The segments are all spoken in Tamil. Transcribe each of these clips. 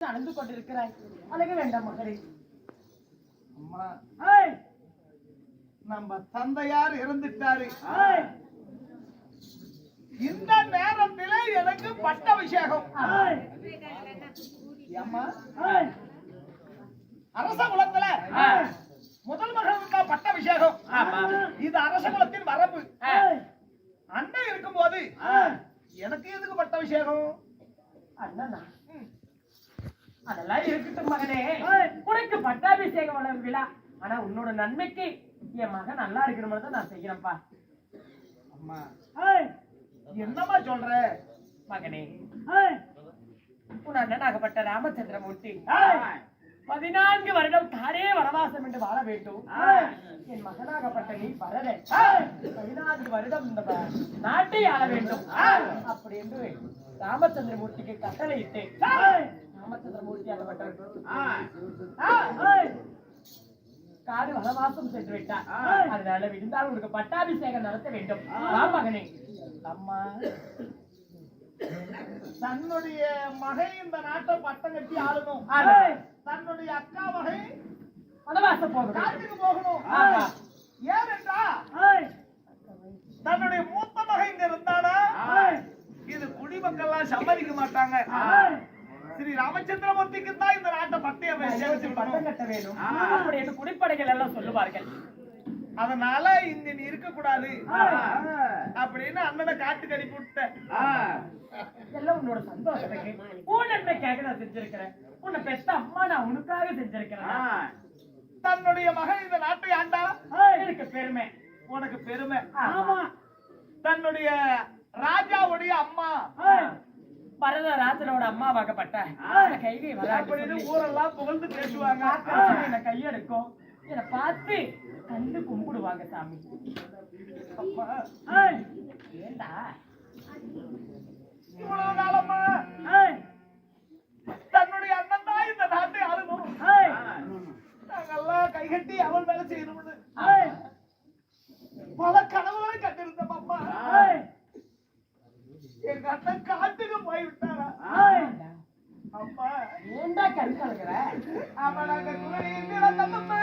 அழுந்து கொண்டிருக்கிறாய். அழக வேண்டாம் மகளே. அம்மா, நம்ம தந்தையார் இறந்துட்டாரு. இந்த நேரத்திலே எனக்கு பட்டாபிஷேகம். அம்மா, அரச குலத்துல முதல் மகனுக்கு பட்டாபிஷேகம். இது அரச குலத்தின் மரபு. அண்ணன் இருக்கும் போது எனக்கு எதுக்கு பட்டாபிஷேகம்? அண்ணனா? அதெல்லாம் இருக்கட்டும் மகனே. உனக்கு பட்டாபிஷேகம் வளரும் விழா. ஆனா உன்னோட நன்மைக்கு என் மகன் நல்லா இருக்கிற தான் நான் செய்யறேன்ப்பா. அம்மா, என்னமா சொல்ற மகனே? உன் அண்ணனாகப்பட்ட ராமச்சந்திரமூர்த்தி 14 வருடம் தானே வனவாசம் என்று வாழ வேண்டும். என் மகனாகப்பட்ட நீ பரத 14 வருடம் இந்த நாட்டை ஆள வேண்டும். அப்படி என்று ராமச்சந்திரமூர்த்திக்கு கட்டளை இட்டேன். ராமச்சந்திரமூர்த்தி ஆகப்பட்டவர் காடு வனவாசம் சென்று விட்டார். அதனால விழுந்தால் உனக்கு பட்டாபிஷேகம் நடத்த வேண்டும். மகனே. அம்மா, தன்னுடைய மகை இந்த நாட்டை பட்டம் கட்டி ஆளணும். தன்னுடைய அக்கா மகை வனவாசம் போகணும், காட்டுக்கு போகணும். ஏனென்றா தன்னுடைய மூத்த மகை இங்க இருந்தானா இது குடிமக்கள்லாம் சம்மதிக்க மாட்டாங்க. ஸ்ரீ ராமச்சந்திரமூர்த்திக்கு தான் இந்த நாட்டை பட்டம் கட்ட வேணும் அப்படி என்று குடிப்படைகள் எல்லாம் சொல்லுவார்கள். அதனால இங்க நீ இருக்க கூடாது அப்படின்னு அண்ணனை காட்டுக்கு அனுப்பி விட்டேன். எல்லாம் உன்னோட சந்தோஷத்துக்கு உன் நன்மைக்காக நான் செஞ்சிருக்கிறேன். உன்னை பெத்த அம்மா நான் உனக்காக செஞ்சிருக்கிறேன். தன்னுடைய மகன் இந்த நாட்டை ஆண்டா எனக்கு பெருமை. உனக்கு பெருமை. ஆமா, தன்னுடைய ராஜாவுடைய அம்மா பரத ராஜனோட அம்மாவாகப்பட்ட கைகை அப்படின்னு ஊரெல்லாம் புகழ்ந்து பேசுவாங்க. என்ன கையெடுக்கும், என்னை பார்த்து கண்டு கும்பிடுவாங்க. சாமி, ஏண்டா இவ்வளவு காலமா தன்னுடைய அண்ணன் தான் இந்த நாட்டை ஆளணும். நாங்கெல்லாம் கைகட்டி அவள் வேலை செய்யணும்னு பல கனவுகளை கண்டிருந்தோம். அம்மா, எங்க அண்ணன் காட்டுக்கு போய்விட்டாரா? அம்மா, ஏண்டா கண் கலங்குற? ஆமா, நாங்க குமரியிலிருந்தோம்மா.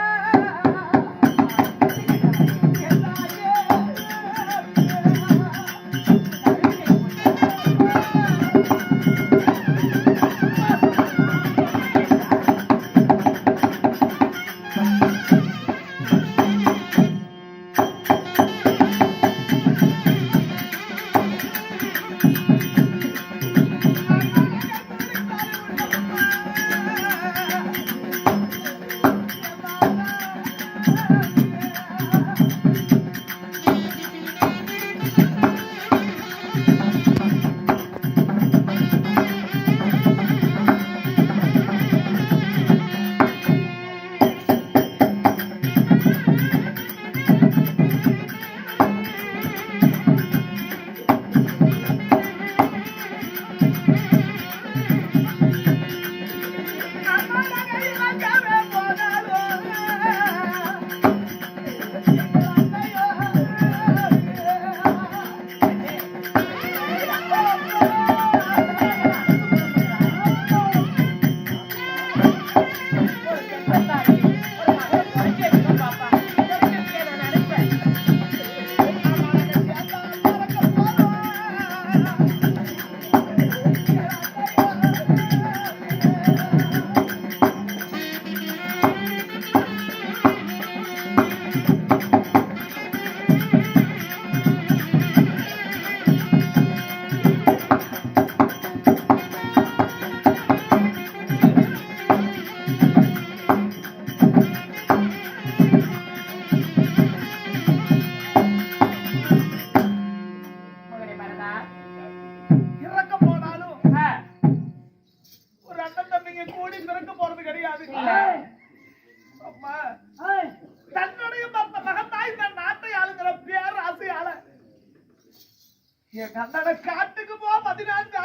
காட்டுக்கு போ 14 ஆண்டு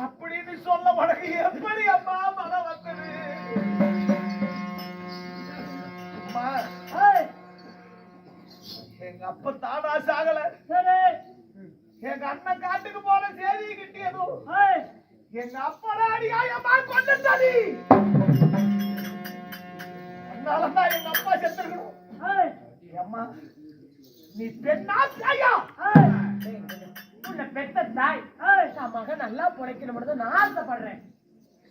அப்படின்னு சொல்ல உனக்கு எப்படி அம்மா மனம் வந்தது? எங்க அப்ப தானா சாகல, எங்க அண்ணன் காட்டுக்கு போன செய்தி கிட்டியதும் எங்க அப்பா அநியாயமா கொண்டுட்டாடி. அதனாலதான் எங்க அப்பா செத்துருக்கணும். அம்மா நீ பெண்ணா தாயா? உன்னை பெத்த தாய் என் மகன் நல்லா பிழைக்கணும் நான் ஆசைப்படுறேன்.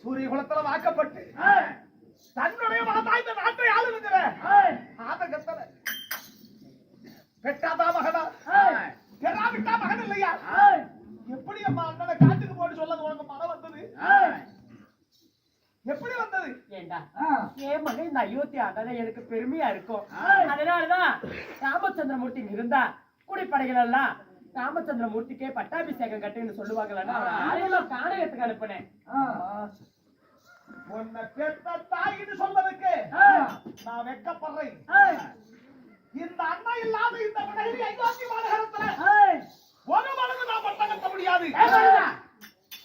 சூரிய குலத்துல வாக்கப்பட்டு தன்னுடைய மகன் இந்த நாட்டை ஆளுங்கிற ஆதங்கத்துல பெற்றாதா மகனா பெறாவிட்டா மகன் இல்லையா? எப்படி அம்மா அண்ணனை காட்டுக்கு போட்டு சொல்ல உனக்கு மனம் வந்தது? எப்படி வந்தது? ஏண்டா என் மகன் இந்த அயோத்தி ஆனதை எனக்கு பெருமையா இருக்கும். அதனாலதான் ராமச்சந்திரமூர்த்தி இருந்தா குடிப்படைகள் எல்லாம் ராமச்சந்திரமூர்த்திக்கே பட்டாபிஷேகம் கட்டுன்னு சொல்லுவாங்களா காணகத்துக்கு அனுப்பினேன். உன்னை பெத்த தாயின்னு சொல்வதற்கு நான் வெட்கப்படுறேன். இந்த அண்ணா இல்லாத இந்த மனைவி அயோத்தி மாநகரத்துல ஒரு மனது நான் பட்டம் கட்ட முடியாது.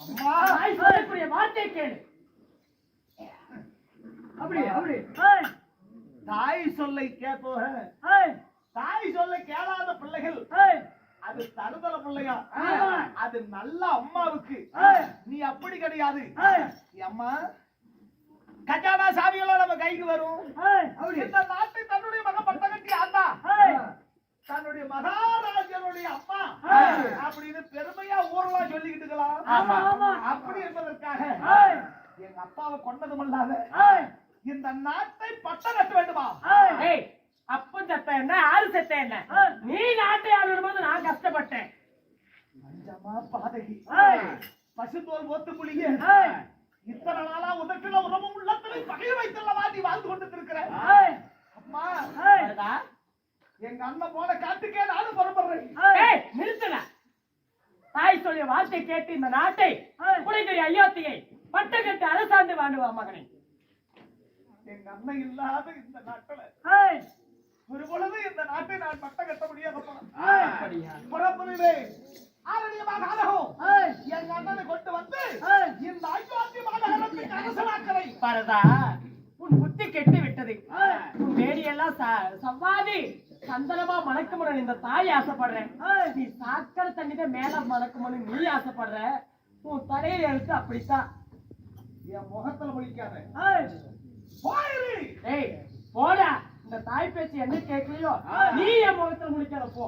அம்மா சொல்லக்கூடிய வார்த்தை கேளு. அப்படி அப்படி தாய் சொல்லை கேட்போக தாய் சொல்லை கேளாத பிள்ளைகள் அது தருதல பிள்ளையா? அது நல்ல அம்மாவுக்கு. நீ அப்படி கிடையாது. அம்மா கஜானா சாவிகளோ நம்ம கைக்கு வரும். இந்த நாட்டை தன்னுடைய மகன் பட்டம் கட்டி ஆண்டா தன்னுடைய மகாராஜனுடைய அம்மா அப்படின்னு பெருமையா ஊரெல்லாம் சொல்லிக்கிட்டு இருக்கலாம். அப்படி என்பதற்காக எங்க அப்பாவை கொண்டதும் இல்லாத இந்த நாட்டை பட்டம் கட்ட வேண்டுமா? அப்பன் சத்த என்ன ஆறு சத்த என்ன? நீ நாட்டை ஆளும் போது நான் கஷ்டப்பட்டேன். பஞ்சமா பாதகி பசுத்தோல் ஓத்து புளிய இத்தனை நாளா உதட்டுல உறவும் உள்ளத்துல பகை வைத்தல்லவா நீ வாழ்ந்து கொண்டு இருக்கிற. அம்மா எங்க அண்ணன் போன காட்டுக்கே நானும் புறப்படுறேன். நிறுத்தல. தாய் சொல்லிய வார்த்தை கேட்டு இந்த நாட்டை குடிக்கிற அயோத்தியை பட்டம் கட்டு அரசாண்டு வாண்டுவா மகனை. எங்க அண்ணன் இல்லாத இந்த நாட்டுல ஒரு பொழுது இந்த நாட்டை நான் பட்டம் கட்ட முடியாதப்பா. புறப்படுவேன் ஆரணியமாக ஆலகம் எங்க அண்ணனை கொண்டு வந்து இந்த அயோத்தி மாநகரத்துக்கு அரசனாக்கலை. பரதா உன் புத்தி கெட்டு விட்டது. உன் வேடியெல்லாம் சவ்வாதி சந்தனமா மணக்குமரன் இந்த தாய் ஆசைப்படுறேன். நீ சாக்கடை தண்ணிதான் மேல மணக்குமரன் நீ ஆசைப்படுற. உன் தலையில எழுத்து அப்படித்தான். என் முகத்துல முடிக்காத. ஏய் போடா. இந்த தாய் பேச்சு என்ன கேட்கலையோ நீ என் முகத்துல முடிக்காத போ.